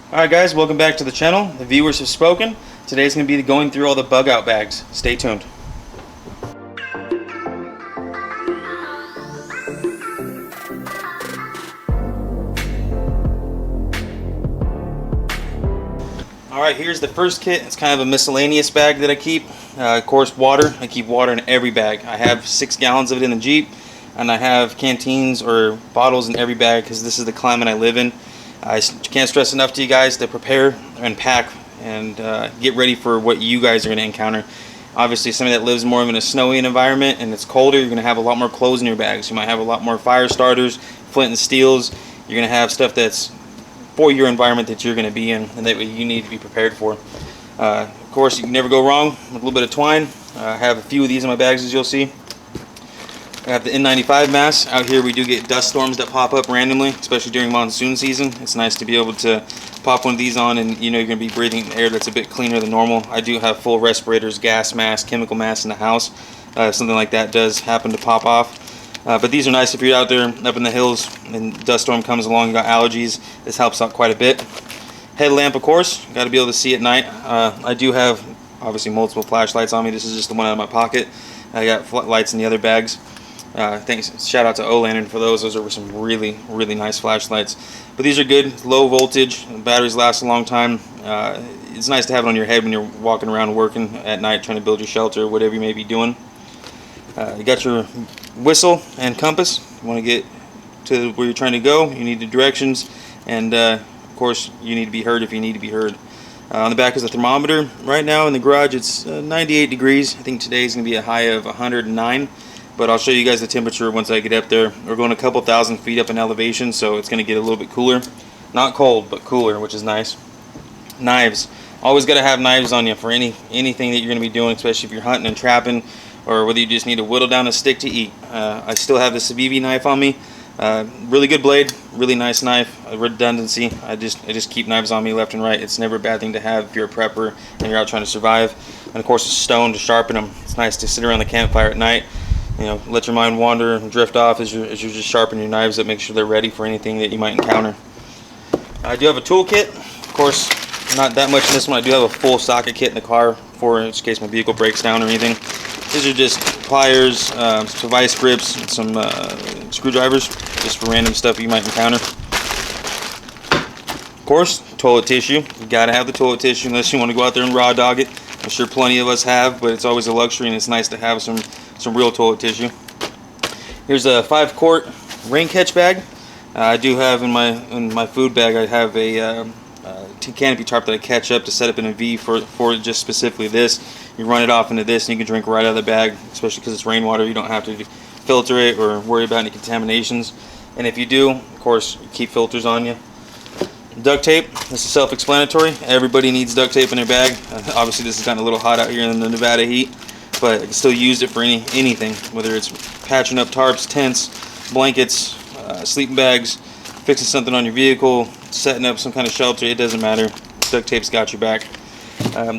Alright guys, welcome back to the channel. The viewers have spoken. Today's going to be going through all the bug out bags. Stay tuned. Alright, here's the first kit. It's kind of a miscellaneous bag that I keep. Of course, water. I keep water in every bag. I have 6 gallons of it in the Jeep, and I have canteens or bottles in every bag because this is the climate I live in. I can't stress enough to you guys to prepare and pack and get ready for what you guys are going to encounter. Obviously, somebody that lives more in a snowy environment and it's colder, you're going to have a lot more clothes in your bags. You might have a lot more fire starters, flint and steels. You're going to have stuff that's for your environment that you're going to be in and that you need to be prepared for. Of course, you can never go wrong with a little bit of twine. I have a few of these in my bags, as you'll see. I have the N95 mask. Out here we do get dust storms that pop up randomly, especially during monsoon season. It's nice to be able to pop one of these on and you know you're going to be breathing air that's a bit cleaner than normal. I do have full respirators, gas masks, chemical masks in the house. If something like that does happen to pop off. But these are nice if you're out there up in the hills and dust storm comes along, you got allergies. This helps out quite a bit. Headlamp, of course, got to be able to see at night. I do have obviously multiple flashlights on me. This is just the one out of my pocket. I got lights in the other bags. Thanks, shout out to O-Lantern for those. Those are some really nice flashlights. But these are good, low voltage. The batteries last a long time. It's nice to have it on your head when you're walking around working at night, trying to build your shelter, whatever you may be doing. You got your whistle and compass. You want to get to where you're trying to go. You need the directions, and of course, you need to be heard if you need to be heard. On the back is a thermometer. Right now in the garage, it's 98 degrees. I think today's going to be a high of 109. But I'll show you guys the temperature once I get up there. We're going a couple thousand feet up in elevation, so it's going to get a little bit cooler. Not cold, but cooler, which is nice. Knives. Always got to have knives on you for anything that you're going to be doing, especially if you're hunting and trapping, or whether you just need to whittle down a stick to eat. I still have the Civivi knife on me. Really good blade, really nice knife. Redundancy. I just keep knives on me left and right. It's never a bad thing to have if you're a prepper and you're out trying to survive. And of course, a stone to sharpen them. It's nice to sit around the campfire at night. You know, let your mind wander and drift off as you're just sharpening your knives up, make sure they're ready for anything that you might encounter. I do have a toolkit. Of course, not that much in this one. I do have a full socket kit in the car for in case my vehicle breaks down or anything. These are just pliers, some vice grips, and some screwdrivers, just for random stuff you might encounter. Of course, toilet tissue. You gotta have the toilet tissue unless you want to go out there and raw dog it. I'm sure plenty of us have, but it's always a luxury and it's nice to have some real toilet tissue. Here's a 5-quart rain catch bag. I do have in my food bag, I have a canopy tarp that I catch up to set up in a V for just specifically this. You run it off into this and you can drink right out of the bag, especially because it's rainwater. You don't have to filter it or worry about any contaminations. And if you do, of course, you keep filters on you. Duct tape, this is self-explanatory. Everybody needs duct tape in their bag. Obviously this has gotten a little hot out here in the Nevada heat, but I can still use it for anything, whether it's patching up tarps, tents, blankets, sleeping bags, fixing something on your vehicle, setting up some kind of shelter. It doesn't matter. Duct tape's got your back.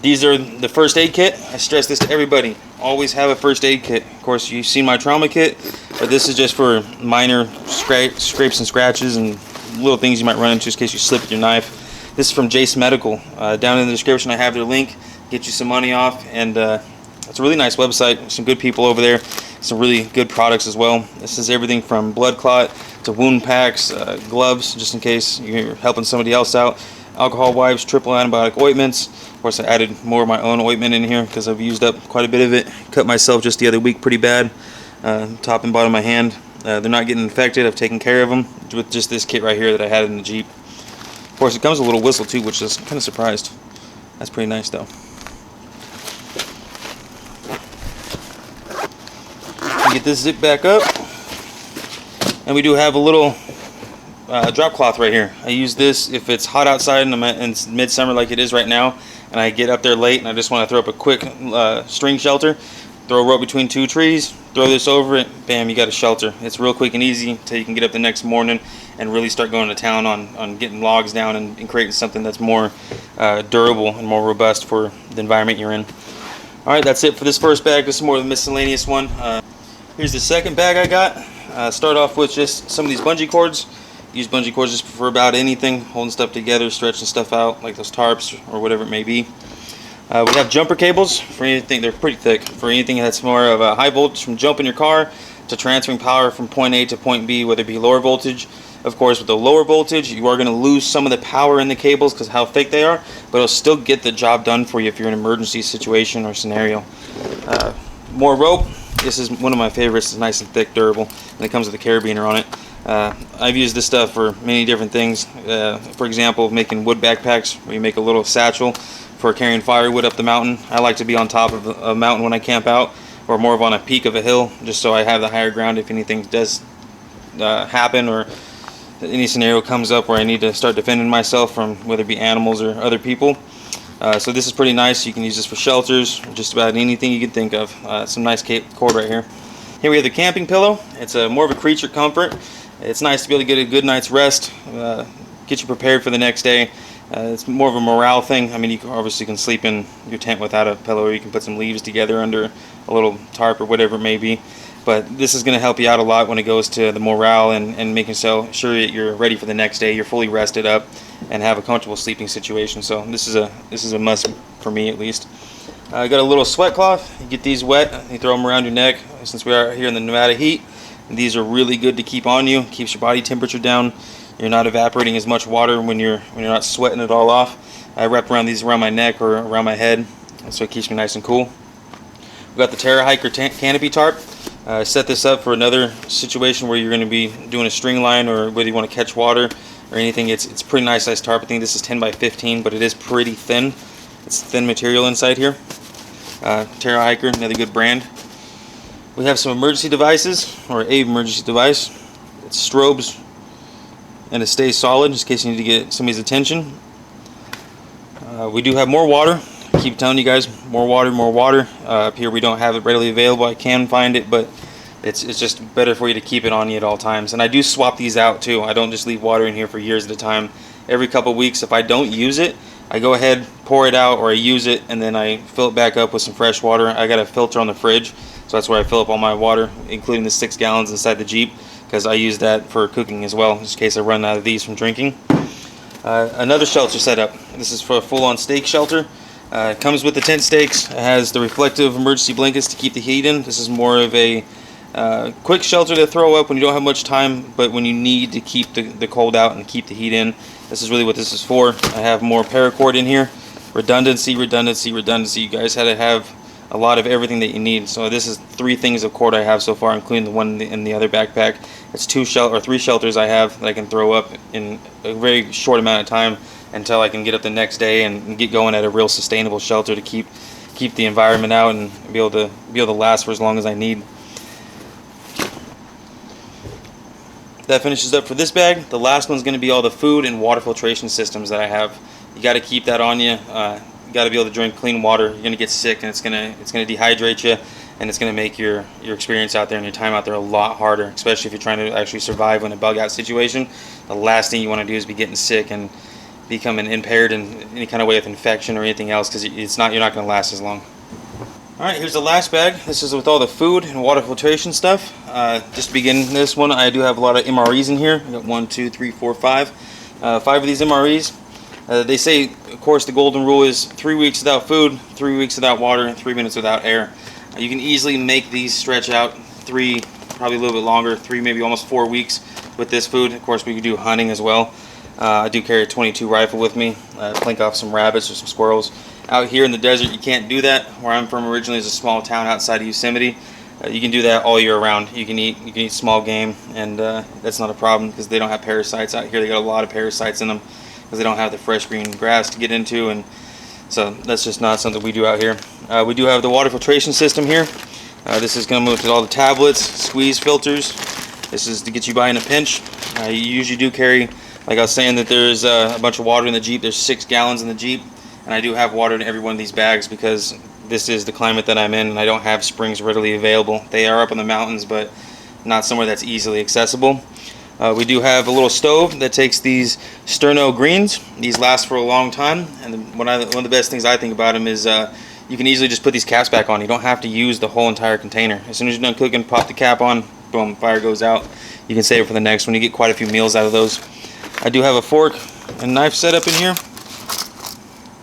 These are the first aid kit. I stress this to everybody. Always have a first aid kit. Of course, you've seen my trauma kit, but this is just for minor scrapes and scratches and little things you might run into in case you slip with your knife. This is from Jace Medical. Down in the description I have their link. Get you some money off, and it's a really nice website. Some good people over there. Some really good products as well. This is everything from blood clot to wound packs, gloves just in case you're helping somebody else out, alcohol wipes, triple antibiotic ointments. Of course, I added more of my own ointment in here because I've used up quite a bit of it. Cut myself just the other week pretty bad, top and bottom of my hand. They're not getting infected. I've taken care of them with just this kit right here that I had in the Jeep. Of course, it comes with a little whistle too, which is kind of surprised. That's pretty nice though. Get this zip back up, and we do have a little drop cloth right here. I use this if it's hot outside and it's midsummer like it is right now, and I get up there late and I just want to throw up a quick string shelter. Throw a rope between 2 trees, throw this over it, bam, you got a shelter. It's real quick and easy until you can get up the next morning and really start going to town on getting logs down and creating something that's more durable and more robust for the environment you're in. Alright, that's it for this first bag. This is more of a miscellaneous one. Here's the second bag I got. Start off with just some of these bungee cords. use bungee cords just for about anything, holding stuff together, stretching stuff out, like those tarps or whatever it may be. We have jumper cables for anything. They're pretty thick for anything that's more of a high voltage, from jumping your car to transferring power from point A to point B, whether it be lower voltage. Of course, with the lower voltage, you are going to lose some of the power in the cables because how thick they are, but it'll still get the job done for you if you're in an emergency situation or scenario. More rope. This is one of my favorites. It's nice and thick, durable, and it comes with a carabiner on it. I've used this stuff for many different things. For example, making wood backpacks, where you make a little satchel for carrying firewood up the mountain. I like to be on top of a mountain when I camp out, or more of on a peak of a hill, just so I have the higher ground if anything does happen, or any scenario comes up where I need to start defending myself from whether it be animals or other people. So this is pretty nice. You can use this for shelters, just about anything you can think of. Some nice cord right here. Here we have the camping pillow. It's more of a creature comfort. It's nice to be able to get a good night's rest, get you prepared for the next day. It's more of a morale thing. I mean, you obviously can sleep in your tent without a pillow, or you can put some leaves together under a little tarp or whatever it may be. But this is going to help you out a lot when it goes to the morale and making sure that you're ready for the next day. You're fully rested up and have a comfortable sleeping situation. So this is a must for me, at least. I got a little sweat cloth. You get these wet, you throw them around your neck. Since we are here in the Nevada heat, these are really good to keep on you. Keeps your body temperature down. You're not evaporating as much water when you're not sweating it all off. I wrap these around my neck or around my head, so it keeps me nice and cool. We've got the Terra Hiker canopy tarp. Set this up for another situation where you're going to be doing a string line, or whether you want to catch water or anything. It's pretty nice size tarp. I think this is 10 by 15, but it is pretty thin. It's thin material inside here. Terra Hiker, another good brand. We have some emergency devices, or a emergency device. It's strobes, and it stays solid just in case you need to get somebody's attention. We do have more water. I keep telling you guys, more water, more water. Up here we don't have it readily available. I can find it, but it's just better for you to keep it on you at all times. And I do swap these out too. I don't just leave water in here for years at a time. Every couple weeks, if I don't use it, I go ahead, pour it out, or I use it, and then I fill it back up with some fresh water. I got a filter on the fridge, so that's where I fill up all my water, including the 6 gallons inside the Jeep, because I use that for cooking as well, just in case I run out of these from drinking. Another shelter setup. This is for a full-on stake shelter. It comes with the tent stakes. It has the reflective emergency blankets to keep the heat in. This is more of a quick shelter to throw up when you don't have much time, but when you need to keep the cold out and keep the heat in. This is really what this is for. I have more paracord in here. Redundancy, redundancy, redundancy. You guys had to have a lot of everything that you need. So this is 3 things of cord I have so far, including the one in the other backpack. It's 3 shelters I have that I can throw up in a very short amount of time until I can get up the next day and get going at a real sustainable shelter to keep the environment out and be able to last for as long as I need. That finishes up for this bag. The last one's going to be all the food and water filtration systems that I have. You got to keep that on you. You got to be able to drink clean water. You're going to get sick, and it's going to dehydrate you, and it's going to make your experience out there and your time out there a lot harder, especially if you're trying to actually survive in a bug out situation. The last thing you want to do is be getting sick and becoming impaired in any kind of way with infection or anything else, because you're not going to last as long. Alright, here's the last bag. This is with all the food and water filtration stuff. Just to begin this one, I do have a lot of MREs in here. I got 1, 2, 3, 4, 5. 5 of these MREs. They say, of course, the golden rule is 3 weeks without food, 3 weeks without water, and 3 minutes without air. You can easily make these stretch out 3, probably a little bit longer, 3, maybe almost 4 weeks with this food. Of course, we could do hunting as well. I do carry a .22 rifle with me, plink off some rabbits or some squirrels. Out here in the desert, you can't do that. Where I'm from originally is a small town outside of Yosemite. You can do that all year round. You can eat small game, and that's not a problem because they don't have parasites out here. They got a lot of parasites in them because they don't have the fresh green grass to get into, and so that's just not something we do out here. We do have the water filtration system here. This is going to move to all the tablets, squeeze filters. This is to get you by in a pinch. You usually do carry, like I was saying, that there's a bunch of water in the Jeep. There's 6 gallons in the Jeep, and I do have water in every one of these bags because this is the climate that I'm in, and I don't have springs readily available. They are up in the mountains, but not somewhere that's easily accessible. We do have a little stove that takes these sterno greens. These last for a long time, and one of the best things I think about them is you can easily just put these caps back on. You don't have to use the whole entire container. As soon as you're done cooking, pop the cap on, boom, fire goes out. you can save it for the next one. You get quite a few meals out of those. I do have a fork and knife set up in here.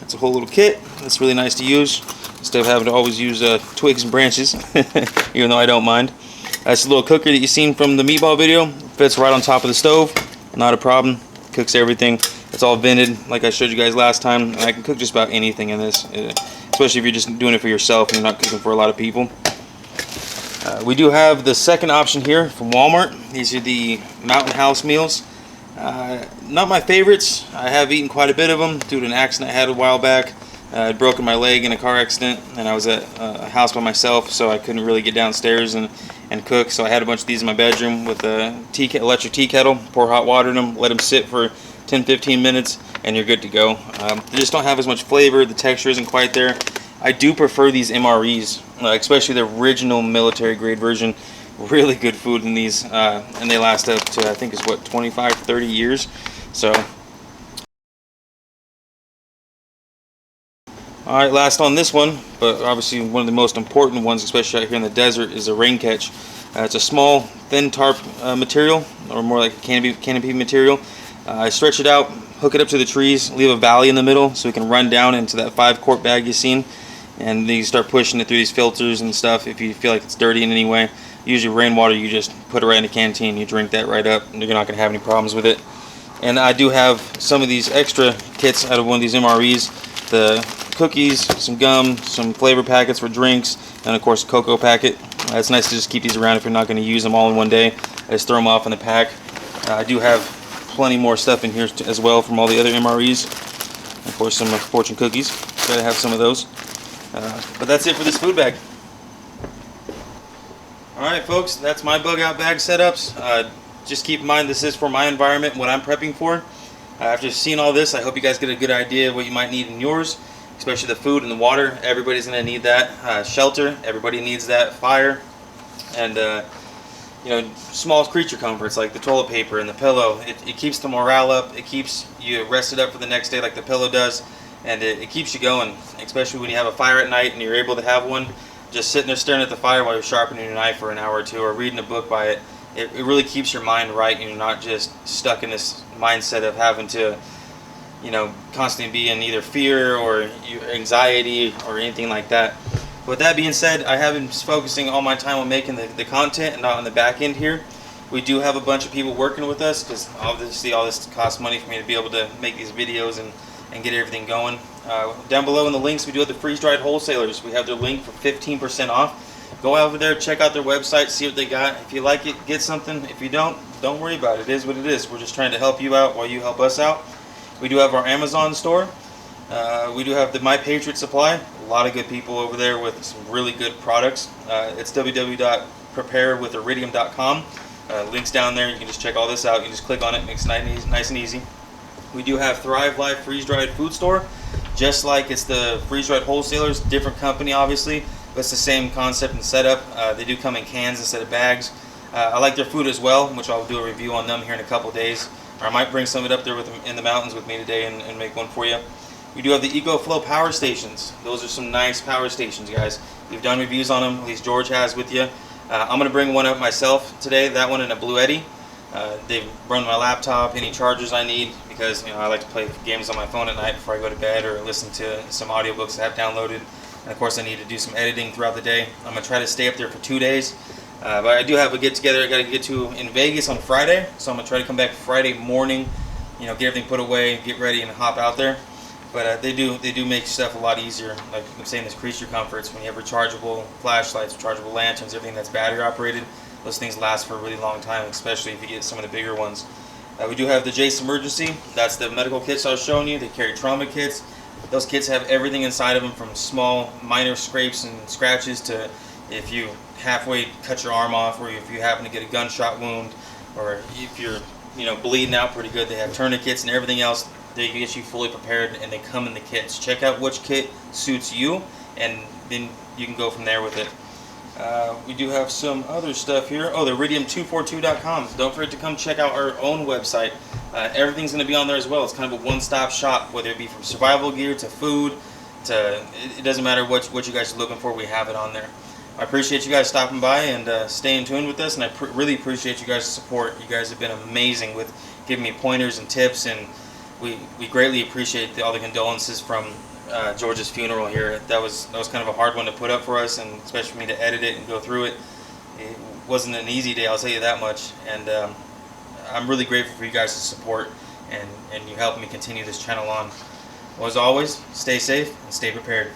It's a whole little kit. It's really nice to use instead of having to always use twigs and branches, even though I don't mind. That's a little cooker that you seen from the meatball video. Fits right on top of the stove. Not a problem. Cooks everything. It's all vented like I showed you guys last time. And I can cook just about anything in this, especially if you're just doing it for yourself and you're not cooking for a lot of people. We do have the second option here from Walmart. These are the Mountain House meals. Not my favorites. I have eaten quite a bit of them due to an accident I had a while back. I'd broken my leg in a car accident, and I was at a house by myself, so I couldn't really get downstairs and cook. So I had a bunch of these in my bedroom with a electric tea kettle. Pour hot water in them, let them sit for 10-15 minutes, and you're good to go. They just don't have as much flavor. The texture isn't quite there. I do prefer these MREs, especially the original military grade version. Really good food in these, and they last up to, I think it's what, 25-30 years. So alright, last on this one, but obviously one of the most important ones, especially out here in the desert, is a rain catch. It's a small thin tarp material, or more like a canopy material. I stretch it out, hook it up to the trees, leave a valley in the middle so it can run down into that 5-quart bag you've seen, and then you start pushing it through these filters and stuff if you feel like it's dirty in any way. Usually rainwater, you just put it right in a canteen, you drink that right up, and you're not going to have any problems with it. And I do have some of these extra kits out of one of these MREs. The cookies, some gum, some flavor packets for drinks, and of course a cocoa packet. It's nice to just keep these around if you're not going to use them all in one day. I just throw them off in the pack. I do have plenty more stuff in here as well from all the other MREs. Of course, some fortune cookies. Gotta have some of those. But that's it for this food bag. Alright folks, that's my bug out bag setups. Just keep in mind this is for my environment and what I'm prepping for. After seeing all this, I hope you guys get a good idea of what you might need in yours, especially the food and the water. Everybody's going to need that. Shelter, everybody needs that. Fire, and you know, small creature comforts like the toilet paper and the pillow. It keeps the morale up. It keeps you rested up for the next day like the pillow does, and it keeps you going, especially when you have a fire at night and you're able to have one. Just sitting there staring at the fire while you're sharpening your knife for an hour or two, or reading a book by it. It really keeps your mind right, and you're not just stuck in this mindset of having to, you know, constantly be in either fear or anxiety or anything like that. With that being said, I have been focusing all my time on making the content and not on the back end here. We do have a bunch of people working with us because obviously all this costs money for me to be able to make these videos and get everything going. Down below in the links, we do have the freeze-dried wholesalers. We have their link for 15% off. Go over there, check out their website, see what they got. If you like it, get something. If you don't worry about it. It is what it is. We're just trying to help you out while you help us out. We do have our Amazon store. We do have the My Patriot Supply. A lot of good people over there with some really good products. It's www.preparewithiridium.com. Links down there. You can just check all this out. You can just click on it. Makes it nice and easy. We do have Thrive Life Freeze-Dried Food Store. Just like it's the freeze-dried wholesalers, different company obviously, but it's the same concept and setup. They do come in cans instead of bags. I like their food as well, which I'll do a review on them here in a couple days. Or I might bring some of it up there in the mountains with me today and make one for you. We do have the EcoFlow power stations. Those are some nice power stations, guys. We've done reviews on them, at least George has with you. I'm going to bring one up myself today, that one in a Blue Eddy. They run my laptop, any chargers I need, because I like to play games on my phone at night before I go to bed, or listen to some audiobooks I have downloaded. And of course I need to do some editing throughout the day. I'm going to try to stay up there for 2 days. But I do have a get-together I got to get to in Vegas on Friday, so I'm going to try to come back Friday morning, get everything put away, get ready, and hop out there. But they do make stuff a lot easier. Like I'm saying, this creature comforts, when you have rechargeable flashlights, rechargeable lanterns, everything that's battery operated, those things last for a really long time, especially if you get some of the bigger ones. We do have the Jace Emergency. That's the medical kits I was showing you. They carry trauma kits. Those kits have everything inside of them, from small minor scrapes and scratches to if you halfway cut your arm off, or if you happen to get a gunshot wound, or if you're bleeding out pretty good. They have tourniquets and everything else. They get you fully prepared, and they come in the kits. Check out which kit suits you, and then you can go from there with it. We do have some other stuff here. Oh, the iridium242.com. Don't forget to come check out our own website. Everything's going to be on there as well. It's kind of a one-stop shop, whether it be from survival gear to food to, it doesn't matter what you guys are looking for, we have it on there. I appreciate you guys stopping by and staying tuned with us, and I really appreciate you guys' support. You guys have been amazing with giving me pointers and tips, and we greatly appreciate all the condolences from George's funeral here. That was kind of a hard one to put up for us, and especially for me to edit it and go through it. It wasn't an easy day, I'll tell you that much. And I'm really grateful for you guys' support, and you helping me continue this channel on. Well, as always, stay safe and stay prepared.